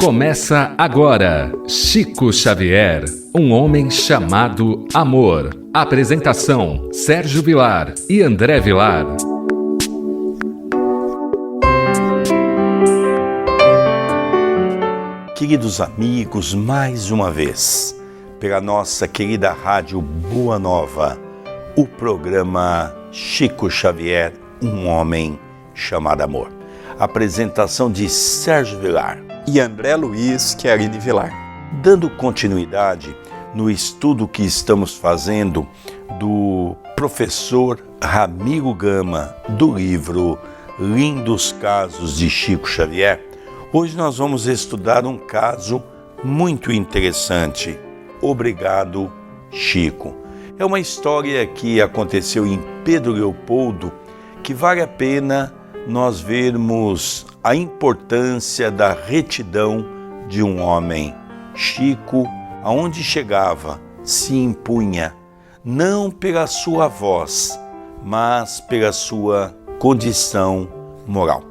Começa agora, Chico Xavier, um homem chamado amor. Apresentação, Sérgio Vilar e André Vilar. Queridos amigos, mais uma vez, pela nossa querida rádio Boa Nova, o programa Chico Xavier, um homem chamado amor. Apresentação de Sérgio Vilar e André Luiz Querini Vilar. Dando continuidade no estudo que estamos fazendo do professor Ramiro Gama, do livro Lindos Casos de Chico Xavier, hoje nós vamos estudar um caso muito interessante. Obrigado, Chico. É uma história que aconteceu em Pedro Leopoldo, que vale a pena nós vermos a importância da retidão de um homem. Chico, aonde chegava, se impunha, não pela sua voz, mas pela sua condição moral.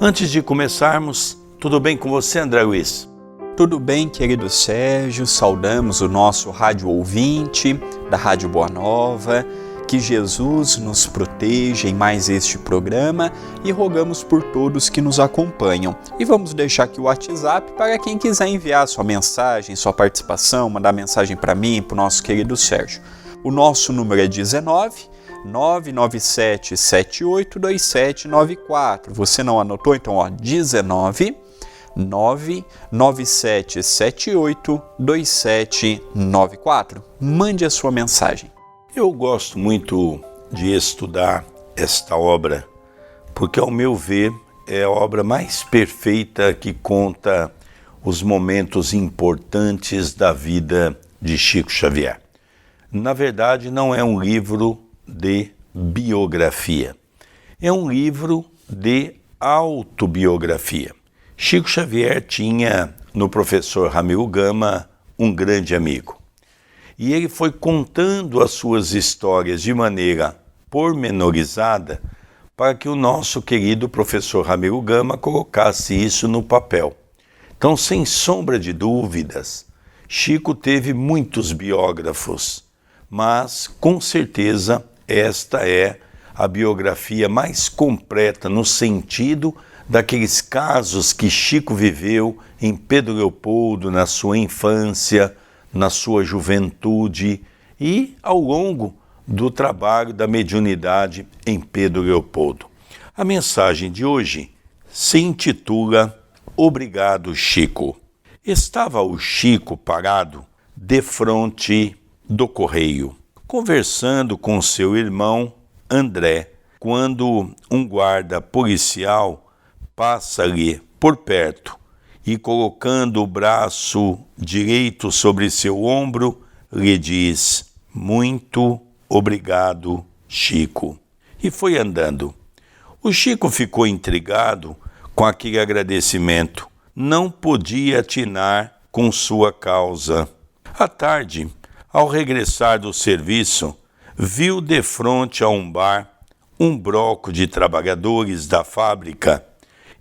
Antes de começarmos, tudo bem com você, André Luiz? Tudo bem, querido Sérgio, saudamos o nosso rádio ouvinte da Rádio Boa Nova, que Jesus nos proteja em mais este programa e rogamos por todos que nos acompanham. E vamos deixar aqui o WhatsApp para quem quiser enviar sua mensagem, sua participação, mandar mensagem para mim, para o nosso querido Sérgio. O nosso número é 19 997 782794. Você não anotou? Então, 19 997 782794. Mande a sua mensagem. Eu gosto muito de estudar esta obra, porque, ao meu ver, é a obra mais perfeita que conta os momentos importantes da vida de Chico Xavier. Na verdade, não é um livro de biografia, é um livro de autobiografia. Chico Xavier tinha no professor Ramiro Gama um grande amigo. E ele foi contando as suas histórias de maneira pormenorizada para que o nosso querido professor Ramiro Gama colocasse isso no papel. Então, sem sombra de dúvidas, Chico teve muitos biógrafos, mas com certeza esta é a biografia mais completa no sentido daqueles casos que Chico viveu em Pedro Leopoldo, na sua infância, na sua juventude e ao longo do trabalho da mediunidade em Pedro Leopoldo. A mensagem de hoje se intitula Obrigado, Chico. Estava o Chico parado defronte do correio, conversando com seu irmão André, quando um guarda policial passa-lhe por perto e, colocando o braço direito sobre seu ombro, lhe diz: muito obrigado, Chico. E foi andando. O Chico ficou intrigado com aquele agradecimento. Não podia atinar com sua causa. À tarde, ao regressar do serviço, viu defronte a um bar um bloco de trabalhadores da fábrica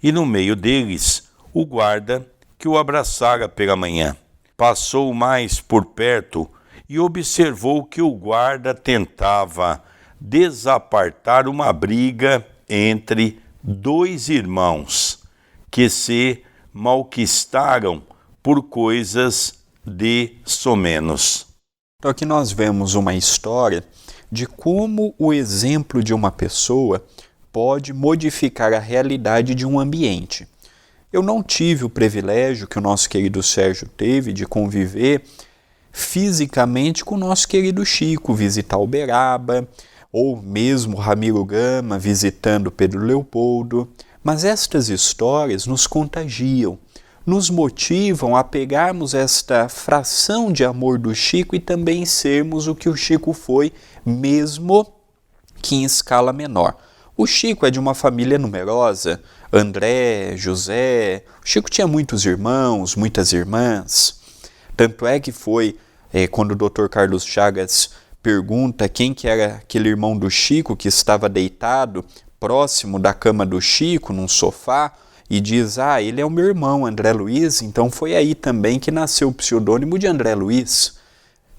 e no meio deles o guarda que o abraçara pela manhã. Passou mais por perto e observou que o guarda tentava desapartar uma briga entre dois irmãos que se malquistaram por coisas de somenos. Então aqui nós vemos uma história de como o exemplo de uma pessoa pode modificar a realidade de um ambiente. Eu não tive o privilégio que o nosso querido Sérgio teve de conviver fisicamente com o nosso querido Chico, visitar Uberaba, ou mesmo Ramiro Gama visitando Pedro Leopoldo. Mas estas histórias nos contagiam, nos motivam a pegarmos esta fração de amor do Chico e também sermos o que o Chico foi, mesmo que em escala menor. O Chico é de uma família numerosa, André, José. O Chico tinha muitos irmãos, muitas irmãs. Tanto é que foi quando o Dr. Carlos Chagas pergunta quem que era aquele irmão do Chico que estava deitado próximo da cama do Chico, num sofá, e diz: ele é o meu irmão André Luiz, então foi aí também que nasceu o pseudônimo de André Luiz,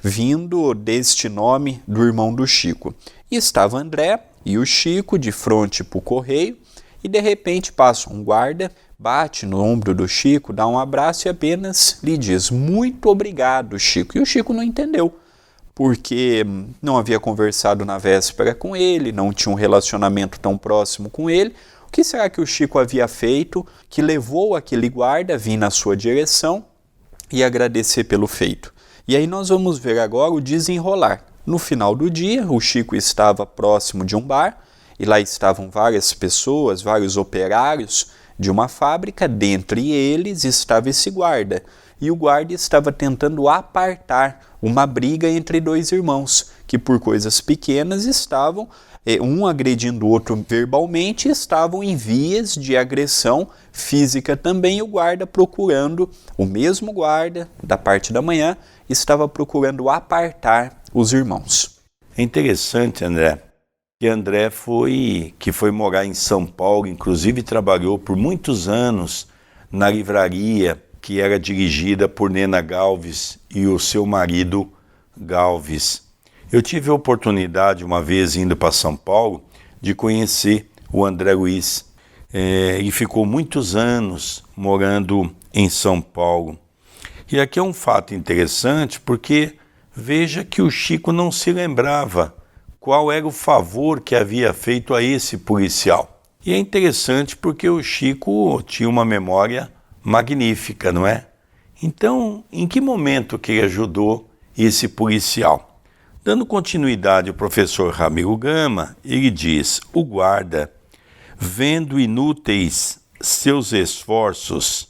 vindo deste nome do irmão do Chico. E estava André e o Chico de frente para o correio, e de repente passa um guarda, bate no ombro do Chico, dá um abraço e apenas lhe diz: muito obrigado, Chico. E o Chico não entendeu, porque não havia conversado na véspera com ele, não tinha um relacionamento tão próximo com ele. O que será que o Chico havia feito que levou aquele guarda a vir na sua direção e agradecer pelo feito? E aí nós vamos ver agora o desenrolar. No final do dia, o Chico estava próximo de um bar, e lá estavam várias pessoas, vários operários de uma fábrica, dentre eles estava esse guarda. E o guarda estava tentando apartar uma briga entre dois irmãos, que por coisas pequenas estavam, um agredindo o outro verbalmente, estavam em vias de agressão física também. O guarda procurando, o mesmo guarda da parte da manhã, estava procurando apartar os irmãos. É interessante, André, que André foi morar em São Paulo, inclusive trabalhou por muitos anos na livraria que era dirigida por Nena Galves e o seu marido Galves. Eu tive a oportunidade, uma vez indo para São Paulo, de conhecer o André Luiz. E ficou muitos anos morando em São Paulo. E aqui é um fato interessante, porque veja que o Chico não se lembrava qual era o favor que havia feito a esse policial. E é interessante porque o Chico tinha uma memória magnífica, não é? Então, em que momento que ele ajudou esse policial? Dando continuidade ao professor Ramiro Gama, ele diz: o guarda, vendo inúteis seus esforços,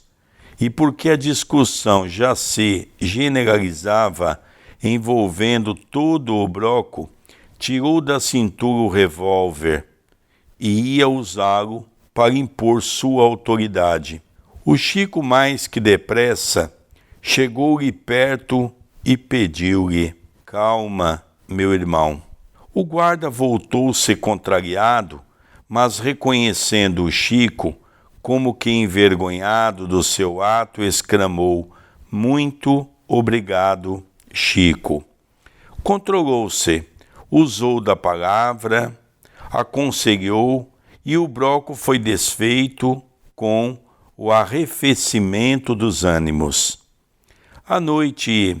e porque a discussão já se generalizava envolvendo todo o bloco, tirou da cintura o revólver e ia usá-lo para impor sua autoridade. O Chico, mais que depressa, chegou-lhe perto e pediu-lhe: calma, meu irmão. O guarda voltou-se contrariado, mas reconhecendo o Chico, como que envergonhado do seu ato, exclamou: muito obrigado, Chico. Controlou-se, usou da palavra, aconselhou, e o bloco foi desfeito com o arrefecimento dos ânimos. À noite,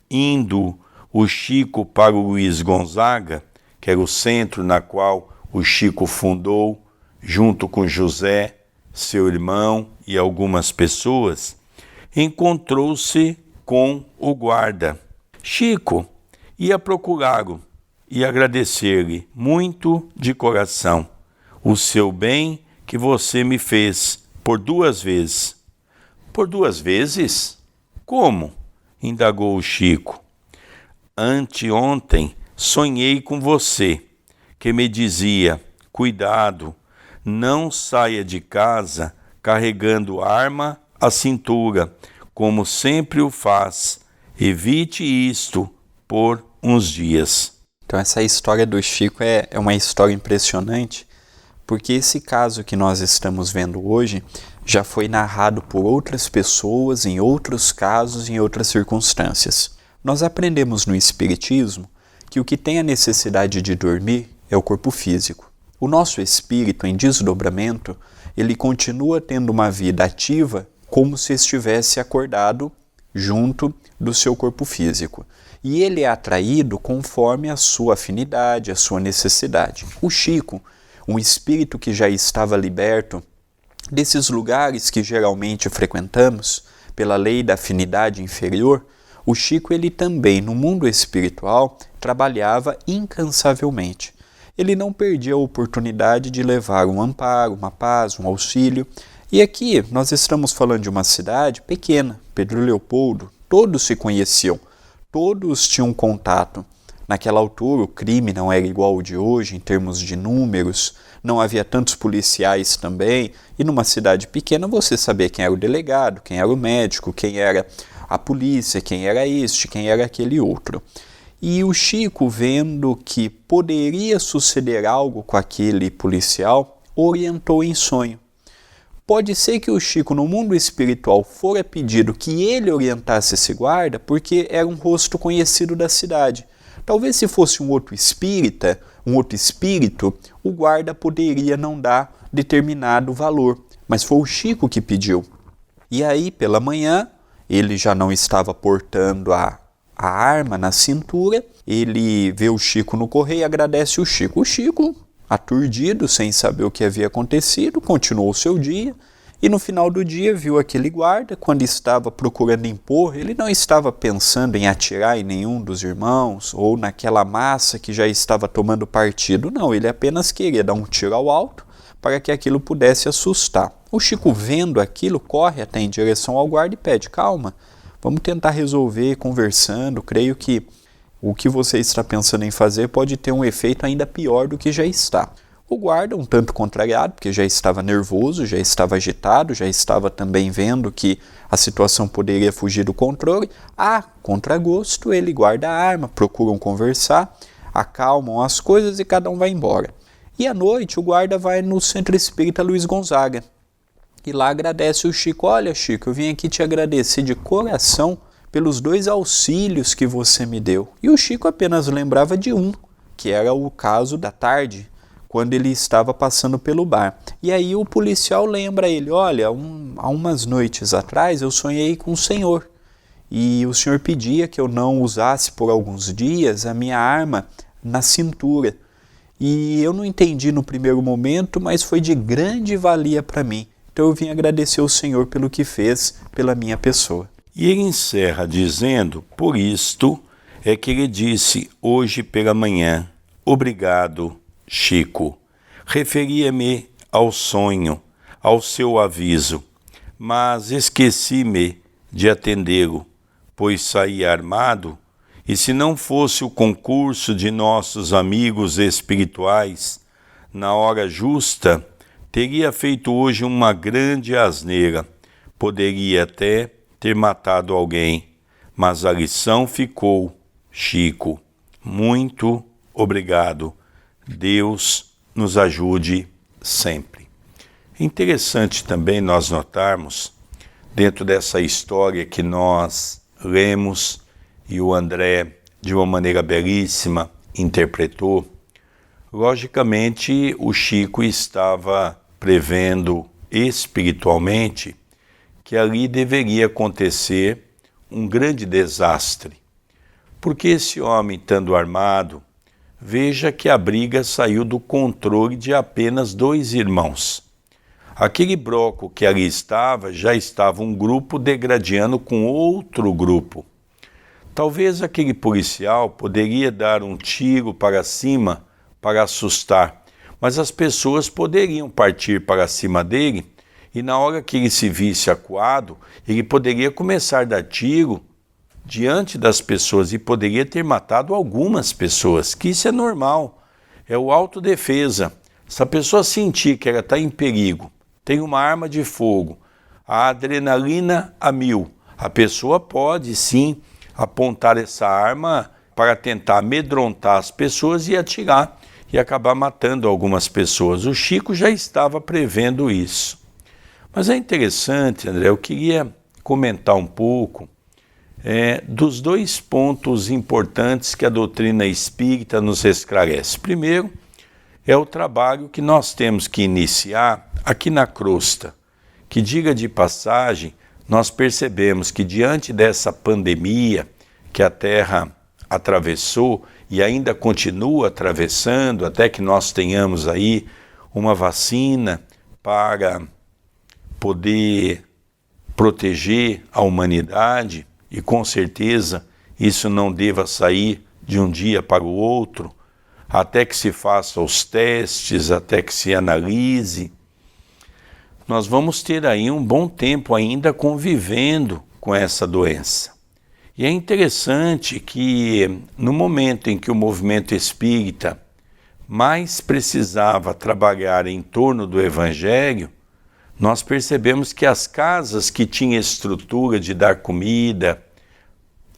indo o Chico para o Luiz Gonzaga, que era o centro na qual o Chico fundou, junto com José, seu irmão e algumas pessoas, encontrou-se com o guarda. Chico ia procurá-lo e agradecer-lhe muito de coração o seu bem que você me fez por 2 vezes. Por 2 vezes? Como? Indagou o Chico. Anteontem sonhei com você, que me dizia: cuidado, não saia de casa carregando arma à cintura, como sempre o faz. Evite isto por uns dias. Então essa história do Chico é uma história impressionante, porque esse caso que nós estamos vendo hoje já foi narrado por outras pessoas, em outros casos, em outras circunstâncias. Nós aprendemos no Espiritismo que o que tem a necessidade de dormir é o corpo físico. O nosso espírito, em desdobramento, ele continua tendo uma vida ativa como se estivesse acordado junto do seu corpo físico. E ele é atraído conforme a sua afinidade, a sua necessidade. O Chico, um espírito que já estava liberto desses lugares que geralmente frequentamos, pela lei da afinidade inferior, o Chico ele também, no mundo espiritual, trabalhava incansavelmente. Ele não perdia a oportunidade de levar um amparo, uma paz, um auxílio. E aqui nós estamos falando de uma cidade pequena, Pedro Leopoldo, todos se conheciam, todos tinham contato. Naquela altura o crime não era igual ao de hoje em termos de números, não havia tantos policiais também, e numa cidade pequena você sabia quem era o delegado, quem era o médico, quem era a polícia, quem era este, quem era aquele outro. E o Chico, vendo que poderia suceder algo com aquele policial, orientou em sonho. Pode ser que o Chico, no mundo espiritual, fora pedido que ele orientasse esse guarda, porque era um rosto conhecido da cidade. Talvez se fosse um outro espírita, um outro espírito, o guarda poderia não dar determinado valor. Mas foi o Chico que pediu. E aí, pela manhã, ele já não estava portando a arma na cintura, ele vê o Chico no correio e agradece o Chico. O Chico, aturdido, sem saber o que havia acontecido, continuou o seu dia e no final do dia viu aquele guarda. Quando estava procurando impor, ele não estava pensando em atirar em nenhum dos irmãos ou naquela massa que já estava tomando partido. Não, ele apenas queria dar um tiro ao alto para que aquilo pudesse assustar. O Chico, vendo aquilo, corre até em direção ao guarda e pede: calma, vamos tentar resolver conversando, creio que o que você está pensando em fazer pode ter um efeito ainda pior do que já está. O guarda, um tanto contrariado, porque já estava nervoso, já estava agitado, já estava também vendo que a situação poderia fugir do controle, a contragosto, ele guarda a arma, procuram conversar, acalmam as coisas e cada um vai embora. E à noite o guarda vai no Centro Espírita Luiz Gonzaga e lá agradece o Chico: olha, Chico, eu vim aqui te agradecer de coração pelos 2 auxílios que você me deu. E o Chico apenas lembrava de um, que era o caso da tarde, quando ele estava passando pelo bar. E aí o policial lembra ele: olha, há umas noites atrás eu sonhei com o senhor, e o senhor pedia que eu não usasse por alguns dias a minha arma na cintura. E eu não entendi no primeiro momento, mas foi de grande valia para mim. Então eu vim agradecer ao senhor pelo que fez pela minha pessoa. E ele encerra dizendo: por isto é que ele disse hoje pela manhã: obrigado, Chico. Referia-me ao sonho, ao seu aviso, mas esqueci-me de atendê-lo, pois saí armado, e se não fosse o concurso de nossos amigos espirituais, na hora justa, teria feito hoje uma grande asneira. Poderia até ter matado alguém, mas a lição ficou, Chico. Muito obrigado. Deus nos ajude sempre. Interessante também nós notarmos, dentro dessa história que nós lemos e o André, de uma maneira belíssima, interpretou, logicamente o Chico estava prevendo espiritualmente que ali deveria acontecer um grande desastre. Porque esse homem, estando armado, veja que a briga saiu do controle de apenas 2 irmãos. Aquele bloco que ali estava, já estava um grupo degradando com outro grupo. Talvez aquele policial poderia dar um tiro para cima para assustar, mas as pessoas poderiam partir para cima dele e na hora que ele se visse acuado, ele poderia começar a dar tiro diante das pessoas e poderia ter matado algumas pessoas, que isso é normal, é o autodefesa. Se a pessoa sentir que ela está em perigo, tem uma arma de fogo, a adrenalina a 1000, a pessoa pode sim apontar essa arma para tentar amedrontar as pessoas e atirar e acabar matando algumas pessoas. O Chico já estava prevendo isso. Mas é interessante, André, eu queria comentar um pouco dos 2 pontos importantes que a doutrina espírita nos esclarece. Primeiro, é o trabalho que nós temos que iniciar aqui na crosta, que, diga de passagem, nós percebemos que diante dessa pandemia que a Terra atravessou e ainda continua atravessando, até que nós tenhamos aí uma vacina para poder proteger a humanidade, e com certeza isso não deva sair de um dia para o outro, até que se faça os testes, até que se analise. Nós vamos ter aí um bom tempo ainda convivendo com essa doença. E é interessante que no momento em que o movimento espírita mais precisava trabalhar em torno do Evangelho, nós percebemos que as casas que tinham estrutura de dar comida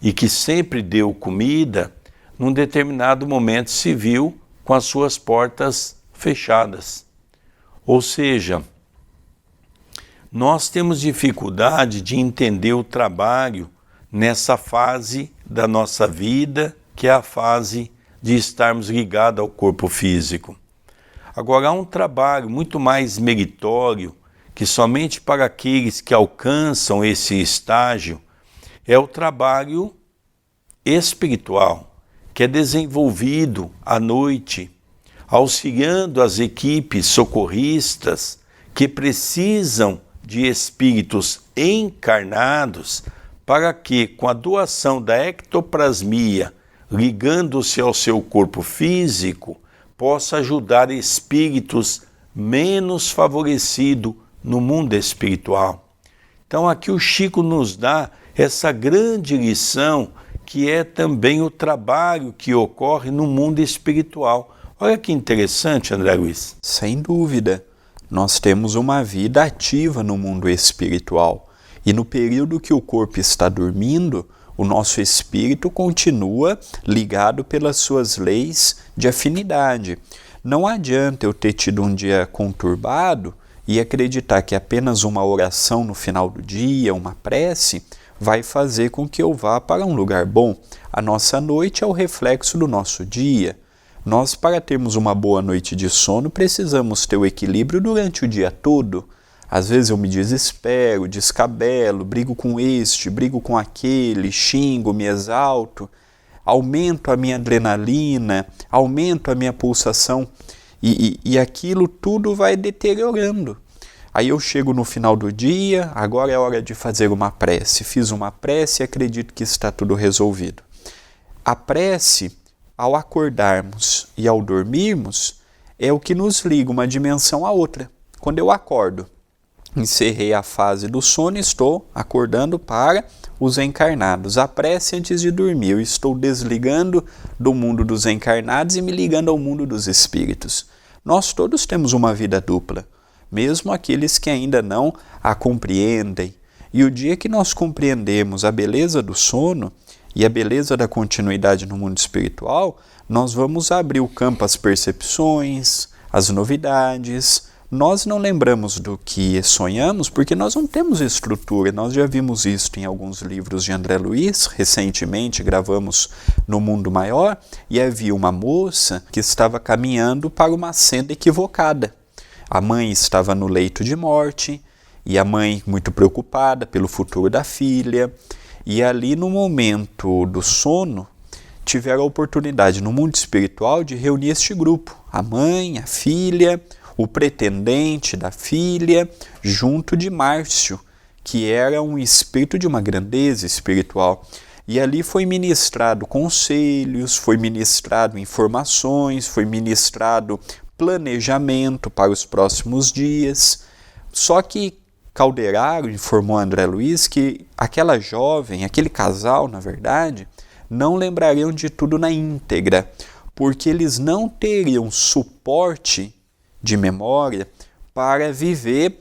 e que sempre deu comida, num determinado momento se viu com as suas portas fechadas. Ou seja, nós temos dificuldade de entender o trabalho nessa fase da nossa vida, que é a fase de estarmos ligados ao corpo físico. Agora, há um trabalho muito mais meritório, que somente para aqueles que alcançam esse estágio, é o trabalho espiritual, que é desenvolvido à noite, auxiliando as equipes socorristas que precisam de espíritos encarnados para que, com a doação da ectoplasmia, ligando-se ao seu corpo físico, possa ajudar espíritos menos favorecidos no mundo espiritual. Então aqui o Chico nos dá essa grande lição, que é também o trabalho que ocorre no mundo espiritual. Olha que interessante, André Luiz. Sem dúvida, nós temos uma vida ativa no mundo espiritual. E no período que o corpo está dormindo, o nosso espírito continua ligado pelas suas leis de afinidade. Não adianta eu ter tido um dia conturbado e acreditar que apenas uma oração no final do dia, uma prece, vai fazer com que eu vá para um lugar bom. A nossa noite é o reflexo do nosso dia. Nós, para termos uma boa noite de sono, precisamos ter o equilíbrio durante o dia todo. Às vezes eu me desespero, descabelo, brigo com este, brigo com aquele, xingo, me exalto, aumento a minha adrenalina, aumento a minha pulsação e aquilo tudo vai deteriorando. Aí eu chego no final do dia, agora é hora de fazer uma prece. Fiz uma prece e acredito que está tudo resolvido. A prece, ao acordarmos e ao dormirmos, é o que nos liga uma dimensão à outra. Quando eu acordo, encerrei a fase do sono e estou acordando para os encarnados. A prece antes de dormir, eu estou desligando do mundo dos encarnados e me ligando ao mundo dos espíritos. Nós todos temos uma vida dupla, mesmo aqueles que ainda não a compreendem. E o dia que nós compreendemos a beleza do sono e a beleza da continuidade no mundo espiritual, nós vamos abrir o campo às percepções, às novidades. Nós não lembramos do que sonhamos porque nós não temos estrutura. Nós já vimos isso em alguns livros de André Luiz. Recentemente gravamos No Mundo Maior e havia uma moça que estava caminhando para uma senda equivocada. A mãe estava no leito de morte e a mãe muito preocupada pelo futuro da filha. E ali no momento do sono, tiveram a oportunidade no mundo espiritual de reunir este grupo. A mãe, a filha, o pretendente da filha, junto de Márcio, que era um espírito de uma grandeza espiritual. E ali foi ministrado conselhos, foi ministrado informações, foi ministrado planejamento para os próximos dias. Só que Calderaro informou André Luiz que aquela jovem, aquele casal, na verdade, não lembrariam de tudo na íntegra, porque eles não teriam suporte de memória para viver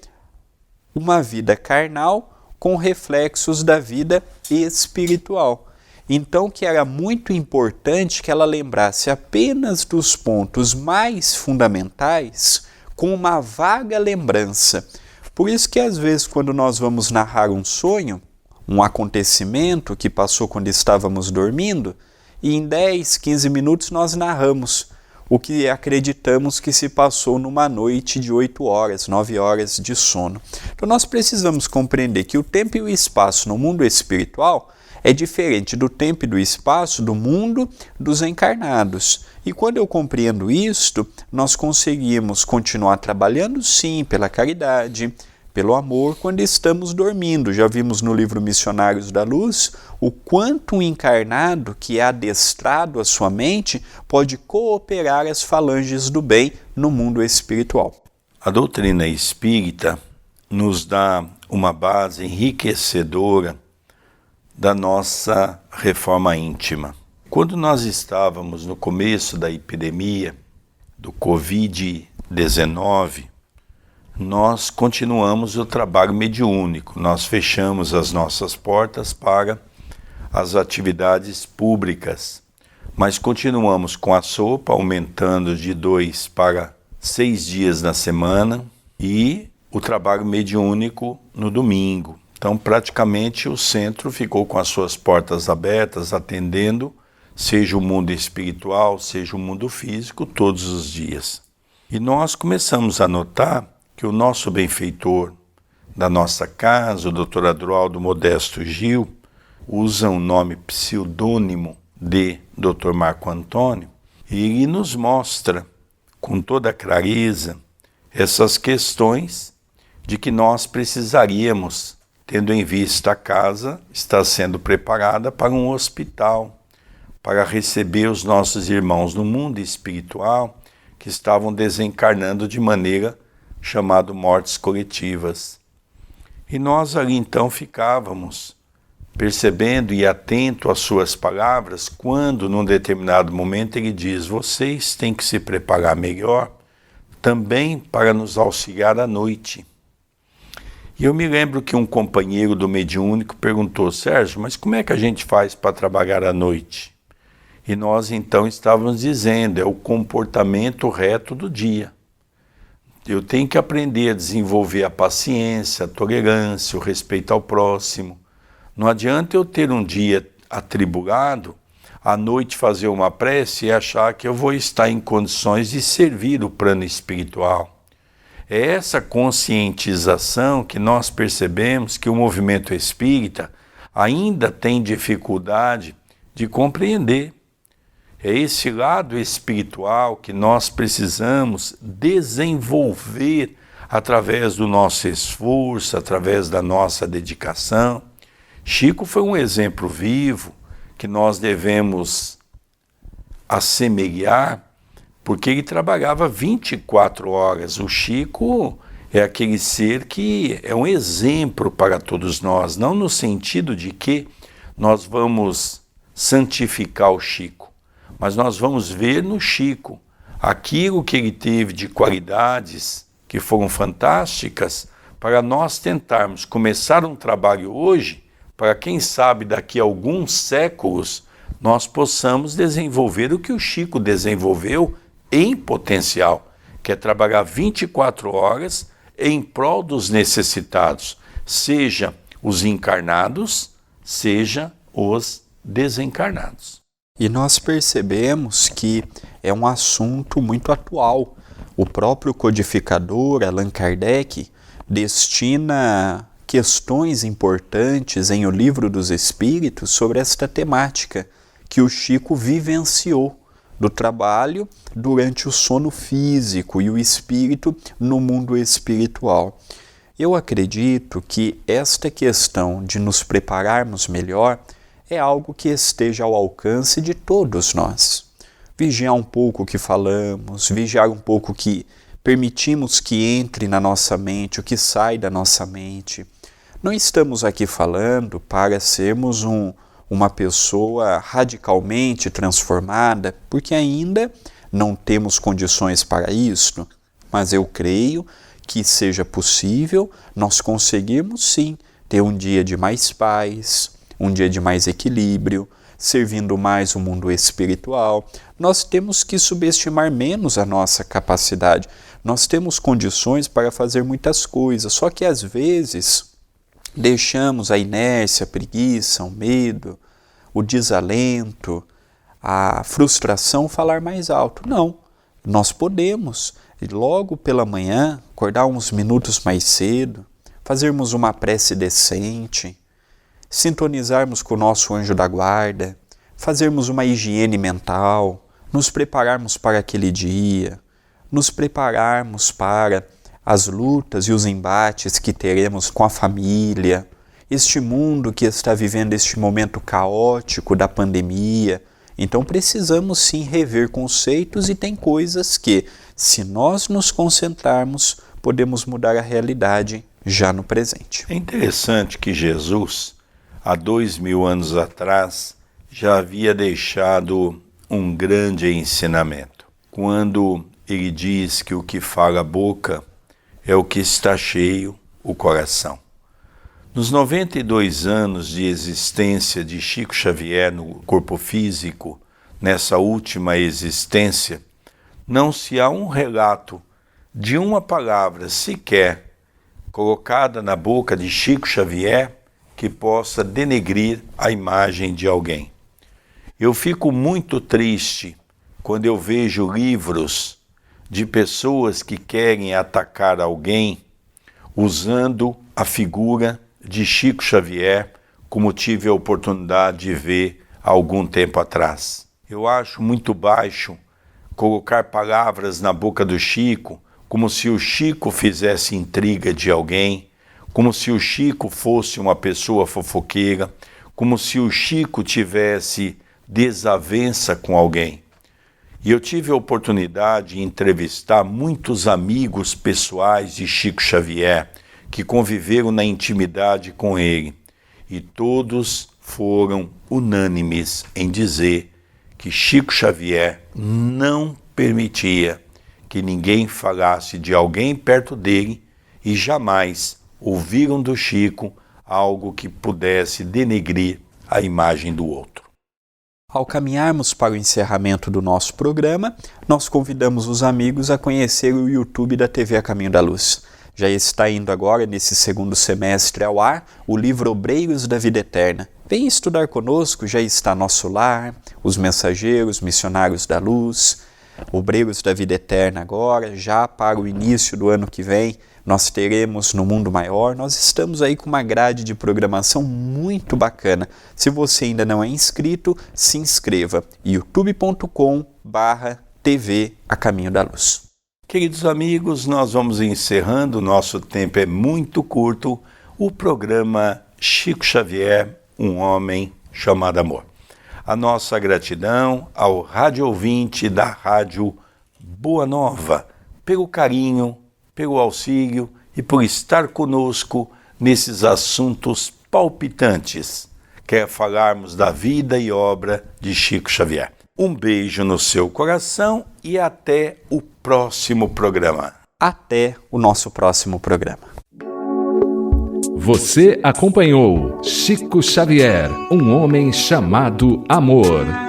uma vida carnal com reflexos da vida espiritual. Então, que era muito importante que ela lembrasse apenas dos pontos mais fundamentais com uma vaga lembrança. Por isso que às vezes quando nós vamos narrar um sonho, um acontecimento que passou quando estávamos dormindo, e em 10, 15 minutos nós narramos o que acreditamos que se passou numa noite de 8 horas, 9 horas de sono. Então nós precisamos compreender que o tempo e o espaço no mundo espiritual é diferente do tempo e do espaço do mundo dos encarnados. E quando eu compreendo isto, nós conseguimos continuar trabalhando sim pela caridade, pelo amor, quando estamos dormindo. Já vimos no livro Missionários da Luz o quanto um encarnado que é adestrado a sua mente pode cooperar as falanges do bem no mundo espiritual. A doutrina espírita nos dá uma base enriquecedora da nossa reforma íntima. Quando nós estávamos no começo da epidemia do Covid-19, nós continuamos o trabalho mediúnico. Nós fechamos as nossas portas para as atividades públicas, mas continuamos com a sopa, aumentando de 2 para 6 dias na semana, e o trabalho mediúnico no domingo. Então, praticamente, o centro ficou com as suas portas abertas, atendendo, seja o mundo espiritual, seja o mundo físico, todos os dias. E nós começamos a notar que o nosso benfeitor da nossa casa, o Dr. Adroaldo Modesto Gil, usa um nome pseudônimo de Dr. Marco Antônio, e ele nos mostra, com toda clareza, essas questões de que nós precisaríamos, tendo em vista a casa está sendo preparada para um hospital, para receber os nossos irmãos no mundo espiritual que estavam desencarnando de maneira chamada mortes coletivas. E nós ali então ficávamos percebendo e atento às suas palavras, quando num determinado momento ele diz: vocês têm que se preparar melhor também para nos auxiliar à noite. E eu me lembro que um companheiro do mediúnico perguntou: Sérgio, mas como é que a gente faz para trabalhar à noite? E nós então estávamos dizendo, é o comportamento reto do dia. Eu tenho que aprender a desenvolver a paciência, a tolerância, o respeito ao próximo. Não adianta eu ter um dia atribulado, à noite fazer uma prece e achar que eu vou estar em condições de servir o plano espiritual. É essa conscientização que nós percebemos que o movimento espírita ainda tem dificuldade de compreender. É esse lado espiritual que nós precisamos desenvolver através do nosso esforço, através da nossa dedicação. Chico foi um exemplo vivo que nós devemos assemelhar, porque ele trabalhava 24 horas. O Chico é aquele ser que é um exemplo para todos nós, não no sentido de que nós vamos santificar o Chico, mas nós vamos ver no Chico aquilo que ele teve de qualidades que foram fantásticas, para nós tentarmos começar um trabalho hoje, para quem sabe daqui a alguns séculos nós possamos desenvolver o que o Chico desenvolveu em potencial, que é trabalhar 24 horas em prol dos necessitados, seja os encarnados, seja os desencarnados. E nós percebemos que é um assunto muito atual. O próprio codificador Allan Kardec destina questões importantes em O Livro dos Espíritos sobre esta temática que o Chico vivenciou do trabalho durante o sono físico e o espírito no mundo espiritual. Eu acredito que esta questão de nos prepararmos melhor é algo que esteja ao alcance de todos nós. Vigiar um pouco o que falamos, vigiar um pouco o que permitimos que entre na nossa mente, o que sai da nossa mente. Não estamos aqui falando para sermos uma pessoa radicalmente transformada, porque ainda não temos condições para isso, mas eu creio que seja possível nós conseguirmos sim ter um dia de mais paz, um dia de mais equilíbrio, servindo mais o mundo espiritual. Nós temos que subestimar menos a nossa capacidade. Nós temos condições para fazer muitas coisas, só que às vezes deixamos a inércia, a preguiça, o medo, o desalento, a frustração falar mais alto. Não, nós podemos, logo pela manhã, acordar uns minutos mais cedo, fazermos uma prece decente, sintonizarmos com o nosso anjo da guarda, fazermos uma higiene mental, nos prepararmos para aquele dia, nos prepararmos para as lutas e os embates que teremos com a família, este mundo que está vivendo este momento caótico da pandemia. Então precisamos sim rever conceitos e tem coisas que, se nós nos concentrarmos, podemos mudar a realidade já no presente. É interessante que Jesus, há 2000 anos atrás, já havia deixado um grande ensinamento. Quando ele diz que o que fala a boca é o que está cheio o coração. Nos 92 anos de existência de Chico Xavier no corpo físico, nessa última existência, não se há um relato de uma palavra sequer colocada na boca de Chico Xavier que possa denegrir a imagem de alguém. Eu fico muito triste quando eu vejo livros de pessoas que querem atacar alguém usando a figura de Chico Xavier, como tive a oportunidade de ver há algum tempo atrás. Eu acho muito baixo colocar palavras na boca do Chico como se o Chico fizesse intriga de alguém, como se o Chico fosse uma pessoa fofoqueira, como se o Chico tivesse desavença com alguém. E eu tive a oportunidade de entrevistar muitos amigos pessoais de Chico Xavier que conviveram na intimidade com ele, e todos foram unânimes em dizer que Chico Xavier não permitia que ninguém falasse de alguém perto dele e jamais ouviram do Chico algo que pudesse denegrir a imagem do outro. Ao caminharmos para o encerramento do nosso programa, nós convidamos os amigos a conhecer o YouTube da TV A Caminho da Luz. Já está indo agora, nesse segundo semestre, ao ar, o livro Obreiros da Vida Eterna. Vem estudar conosco, já está Nosso Lar, Os Mensageiros, Missionários da Luz, Obreiros da Vida Eterna agora, já para o início do ano que vem, nós teremos No Mundo Maior. Nós estamos aí com uma grade de programação muito bacana. Se você ainda não é inscrito, se inscreva. youtube.com/TV A Caminho da Luz. Queridos amigos, nós vamos encerrando, nosso tempo é muito curto, o programa Chico Xavier, um homem chamado amor. A nossa gratidão ao rádio ouvinte da Rádio Boa Nova, pelo carinho, pelo auxílio e por estar conosco nesses assuntos palpitantes. Quer falarmos da vida e obra de Chico Xavier. Um beijo no seu coração e até o próximo programa. Até o nosso próximo programa. Você acompanhou Chico Xavier, um homem chamado amor.